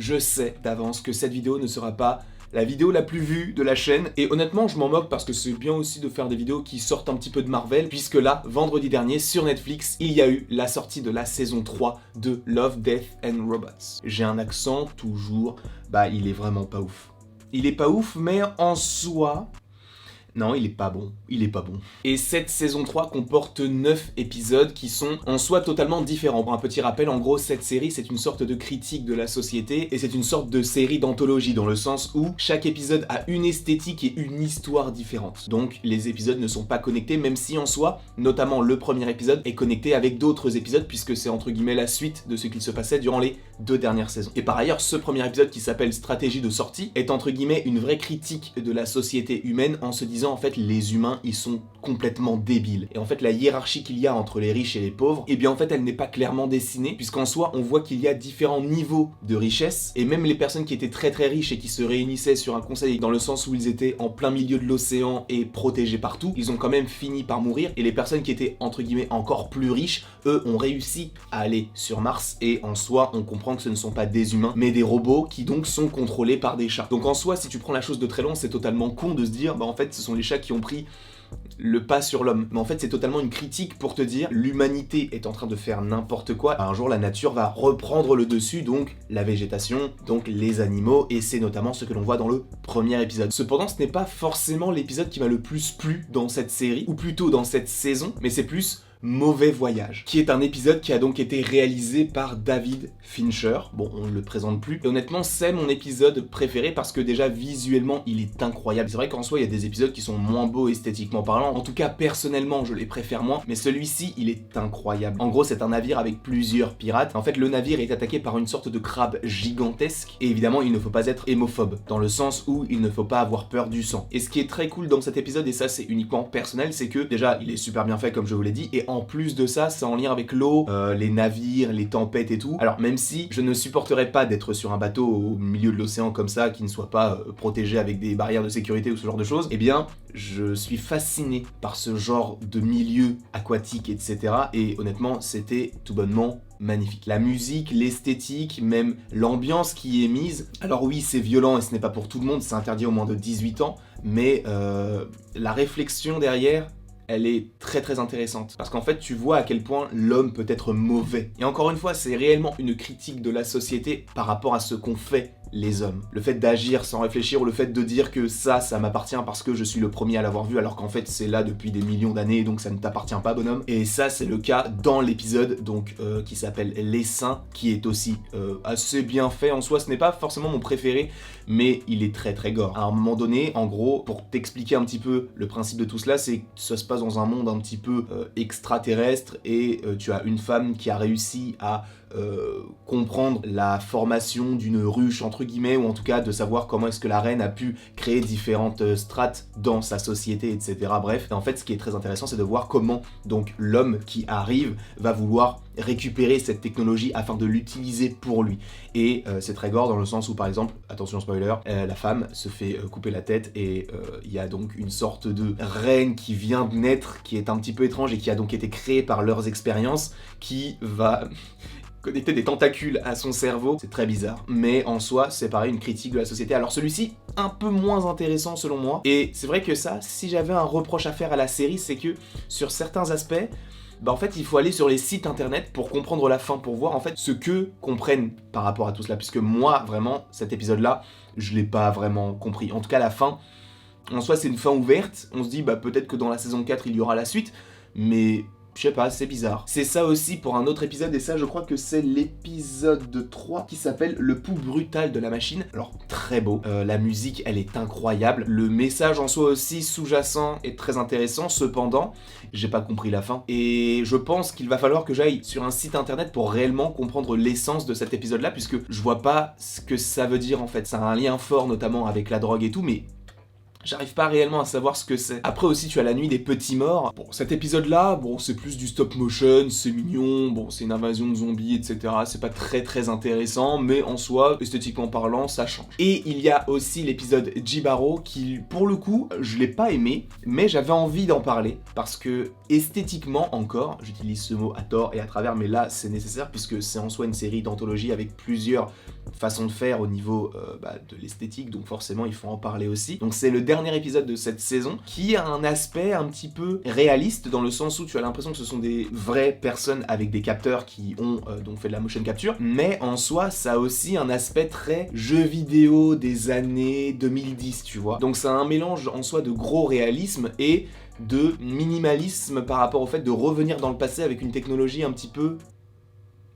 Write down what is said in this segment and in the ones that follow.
Je sais d'avance que cette vidéo ne sera pas la vidéo la plus vue de la chaîne, et honnêtement je m'en moque parce que c'est bien aussi de faire des vidéos qui sortent un petit peu de Marvel, puisque là, vendredi dernier, sur Netflix, il y a eu la sortie de la saison 3 de Love, Death and Robots. J'ai un accent toujours, il est vraiment pas ouf. Il est pas ouf, mais en soi... Non, il est pas bon. Il est pas bon. Et cette saison 3 comporte 9 épisodes qui sont en soi totalement différents. Pour un petit rappel, en gros, cette série, c'est une sorte de critique de la société et c'est une sorte de série d'anthologie dans le sens où chaque épisode a une esthétique et une histoire différente. Donc, les épisodes ne sont pas connectés, même si en soi, notamment le premier épisode, est connecté avec d'autres épisodes puisque c'est entre guillemets la suite de ce qu'il se passait durant les 2 dernières saisons. Et par ailleurs, ce premier épisode qui s'appelle Stratégie de sortie est entre guillemets une vraie critique de la société humaine en se disant en fait les humains ils sont complètement débiles. Et en fait la hiérarchie qu'il y a entre les riches et les pauvres, et bien en fait elle n'est pas clairement dessinée puisqu'en soi on voit qu'il y a différents niveaux de richesse et même les personnes qui étaient très riches et qui se réunissaient sur un conseil dans le sens où ils étaient en plein milieu de l'océan et protégés partout, ils ont quand même fini par mourir et les personnes qui étaient entre guillemets encore plus riches, eux ont réussi à aller sur Mars et en soi on comprend que ce ne sont pas des humains mais des robots qui donc sont contrôlés par des chats. Donc en soi si tu prends la chose de très loin c'est totalement con de se dire en fait ce sont les chats qui ont pris le pas sur l'homme. Mais en fait c'est totalement une critique pour te dire l'humanité est en train de faire n'importe quoi. Un jour la nature va reprendre le dessus, donc la végétation, donc les animaux, et c'est notamment ce que l'on voit dans le premier épisode. Cependant ce n'est pas forcément l'épisode qui m'a le plus plu dans cette série, ou plutôt dans cette saison, mais c'est plus Mauvais Voyage, qui est un épisode qui a donc été réalisé par David Fincher. Bon, on ne le présente plus. Et honnêtement, c'est mon épisode préféré parce que déjà, visuellement, il est incroyable. C'est vrai qu'en soi, il y a des épisodes qui sont moins beaux esthétiquement parlant. En tout cas, personnellement, je les préfère moins. Mais celui-ci, il est incroyable. En gros, c'est un navire avec plusieurs pirates. En fait, le navire est attaqué par une sorte de crabe gigantesque. Et évidemment, il ne faut pas être hémophobe, dans le sens où il ne faut pas avoir peur du sang. Et ce qui est très cool dans cet épisode, et ça c'est uniquement personnel, c'est que déjà, il est super bien fait comme je vous l'ai dit, et en plus de ça, c'est en lien avec l'eau, les navires, les tempêtes et tout. Alors même si je ne supporterais pas d'être sur un bateau au milieu de l'océan comme ça, qui ne soit pas protégé avec des barrières de sécurité ou ce genre de choses, eh bien je suis fasciné par ce genre de milieu aquatique, etc. Et honnêtement, c'était tout bonnement magnifique. La musique, l'esthétique, même l'ambiance qui est mise. Alors oui, c'est violent et ce n'est pas pour tout le monde, c'est interdit au moins de 18 ans, mais la réflexion derrière, elle est très intéressante. Parce qu'en fait, tu vois à quel point l'homme peut être mauvais. Et encore une fois, c'est réellement une critique de la société par rapport à ce qu'ont fait les hommes. Le fait d'agir sans réfléchir ou le fait de dire que ça m'appartient parce que je suis le premier à l'avoir vu alors qu'en fait c'est là depuis des millions d'années donc ça ne t'appartient pas bonhomme. Et ça c'est le cas dans l'épisode donc qui s'appelle Les Saints, qui est aussi assez bien fait en soi. Ce n'est pas forcément mon préféré mais il est très gore. À un moment donné, en gros, pour t'expliquer un petit peu le principe de tout cela, c'est que ça se passe dans un monde un petit peu extraterrestre et tu as une femme qui a réussi à comprendre la formation d'une ruche entre guillemets, ou en tout cas de savoir comment est-ce que la reine a pu créer différentes strates dans sa société, etc. Bref, et en fait ce qui est très intéressant c'est de voir comment donc l'homme qui arrive va vouloir récupérer cette technologie afin de l'utiliser pour lui. Et c'est très gore dans le sens où par exemple, attention spoiler, la femme se fait couper la tête et il y a donc une sorte de reine qui vient de naître, qui est un petit peu étrange et qui a donc été créée par leurs expériences, qui va connecter des tentacules à son cerveau. C'est très bizarre, mais en soi c'est pareil, une critique de la société. Alors celui-ci un peu moins intéressant selon moi, et c'est vrai que ça, si j'avais un reproche à faire à la série, c'est que sur certains aspects, en fait il faut aller sur les sites internet pour comprendre la fin, pour voir en fait ce que comprennent par rapport à tout cela, puisque moi vraiment cet épisode là je l'ai pas vraiment compris. En tout cas la fin en soi c'est une fin ouverte, on se dit peut-être que dans la saison 4 il y aura la suite, mais je sais pas, c'est bizarre. C'est ça aussi pour un autre épisode, et ça je crois que c'est l'épisode 3 qui s'appelle Le pouls brutal de la machine. Alors très beau, la musique elle est incroyable, le message en soi aussi sous-jacent est très intéressant, cependant j'ai pas compris la fin. Et je pense qu'il va falloir que j'aille sur un site internet pour réellement comprendre l'essence de cet épisode là, puisque je vois pas ce que ça veut dire en fait. Ça a un lien fort notamment avec la drogue et tout, mais J'arrive pas réellement à savoir ce que c'est. Après aussi, tu as La Nuit des Petits Morts. Bon, cet épisode-là, bon, c'est plus du stop motion, c'est mignon, bon, c'est une invasion de zombies, etc. C'est pas très intéressant, mais en soi, esthétiquement parlant, ça change. Et il y a aussi l'épisode Jibaro qui, pour le coup, je l'ai pas aimé, mais j'avais envie d'en parler, parce que esthétiquement encore, j'utilise ce mot à tort et à travers, mais là, c'est nécessaire, puisque c'est en soi une série d'anthologie avec plusieurs façons de faire au niveau de l'esthétique, donc forcément il faut en parler aussi. Donc c'est le dernier épisode de cette saison qui a un aspect un petit peu réaliste dans le sens où tu as l'impression que ce sont des vraies personnes avec des capteurs qui ont donc fait de la motion capture, mais en soi ça a aussi un aspect très jeu vidéo des années 2010, tu vois. Donc c'est un mélange en soi de gros réalisme et de minimalisme par rapport au fait de revenir dans le passé avec une technologie un petit peu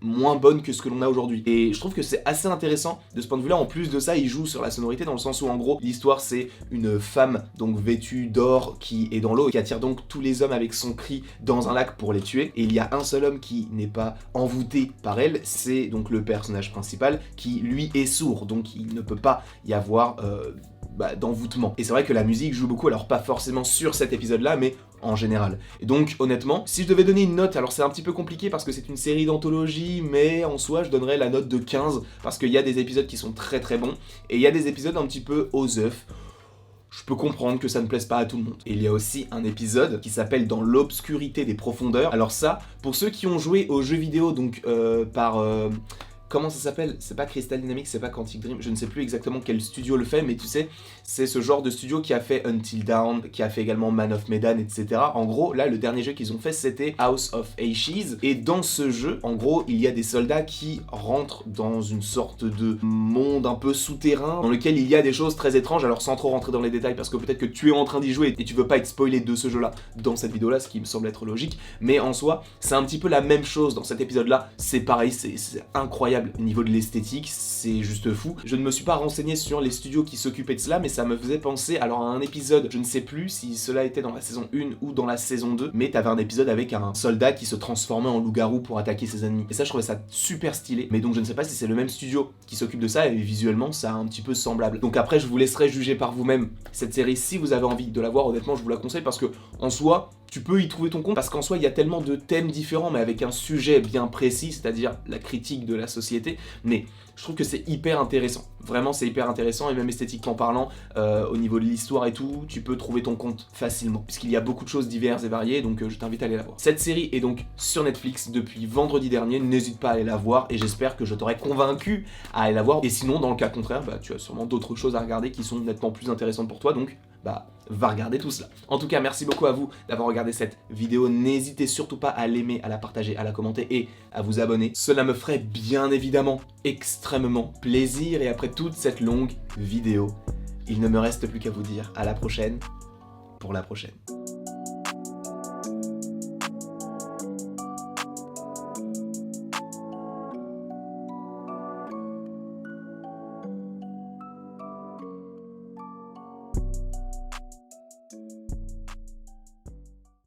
moins bonne que ce que l'on a aujourd'hui. Et je trouve que c'est assez intéressant de ce point de vue-là. En plus de ça, il joue sur la sonorité dans le sens où, en gros, l'histoire, c'est une femme donc vêtue d'or qui est dans l'eau et qui attire donc tous les hommes avec son cri dans un lac pour les tuer. Et il y a un seul homme qui n'est pas envoûté par elle, c'est donc le personnage principal qui, lui, est sourd. Donc il ne peut pas y avoir d'envoûtement. Et c'est vrai que la musique joue beaucoup, alors pas forcément sur cet épisode-là, mais en général. Et donc, honnêtement, si je devais donner une note, alors c'est un petit peu compliqué parce que c'est une série d'anthologie, mais en soi, je donnerais la note de 15, parce qu'il y a des épisodes qui sont très bons, et il y a des épisodes un petit peu aux œufs. Je peux comprendre que ça ne plaise pas à tout le monde. Et il y a aussi un épisode qui s'appelle Dans l'obscurité des profondeurs. Alors ça, pour ceux qui ont joué aux jeux vidéo, donc comment ça s'appelle? C'est pas Crystal Dynamics, c'est pas Quantic Dream, je ne sais plus exactement quel studio le fait, mais tu sais, c'est ce genre de studio qui a fait Until Dawn, qui a fait également Man of Medan, etc. En gros, là, le dernier jeu qu'ils ont fait, c'était House of Ashes, et dans ce jeu, en gros, il y a des soldats qui rentrent dans une sorte de monde un peu souterrain, dans lequel il y a des choses très étranges, alors sans trop rentrer dans les détails, parce que peut-être que tu es en train d'y jouer, et tu veux pas être spoilé de ce jeu-là dans cette vidéo-là, ce qui me semble être logique, mais en soi, c'est un petit peu la même chose dans cet épisode-là, c'est pareil, c'est incroyable. Au niveau de l'esthétique, c'est juste fou. Je ne me suis pas renseigné sur les studios qui s'occupaient de cela, mais ça me faisait penser alors à un épisode, je ne sais plus si cela était dans la saison 1 ou dans la saison 2, mais t'avais un épisode avec un soldat qui se transformait en loup-garou pour attaquer ses ennemis. Et ça, je trouvais ça super stylé. Mais donc, je ne sais pas si c'est le même studio qui s'occupe de ça, et visuellement, ça a un petit peu semblable. Donc après, je vous laisserai juger par vous-même cette série si vous avez envie de la voir. Honnêtement, je vous la conseille parce que, en soi, tu peux y trouver ton compte, parce qu'en soi, il y a tellement de thèmes différents, mais avec un sujet bien précis, c'est-à-dire la critique de la société, mais je trouve que c'est hyper intéressant. Vraiment, c'est hyper intéressant, et même esthétiquement parlant, au niveau de l'histoire et tout, tu peux trouver ton compte facilement, puisqu'il y a beaucoup de choses diverses et variées, donc je t'invite à aller la voir. Cette série est donc sur Netflix depuis vendredi dernier, n'hésite pas à aller la voir, et j'espère que je t'aurai convaincu à aller la voir, et sinon, dans le cas contraire, tu as sûrement d'autres choses à regarder qui sont nettement plus intéressantes pour toi, donc va regarder tout cela. En tout cas, merci beaucoup à vous d'avoir regardé cette vidéo. N'hésitez surtout pas à l'aimer, à la partager, à la commenter et à vous abonner. Cela me ferait bien évidemment extrêmement plaisir. Et après toute cette longue vidéo, il ne me reste plus qu'à vous dire à la prochaine pour la prochaine.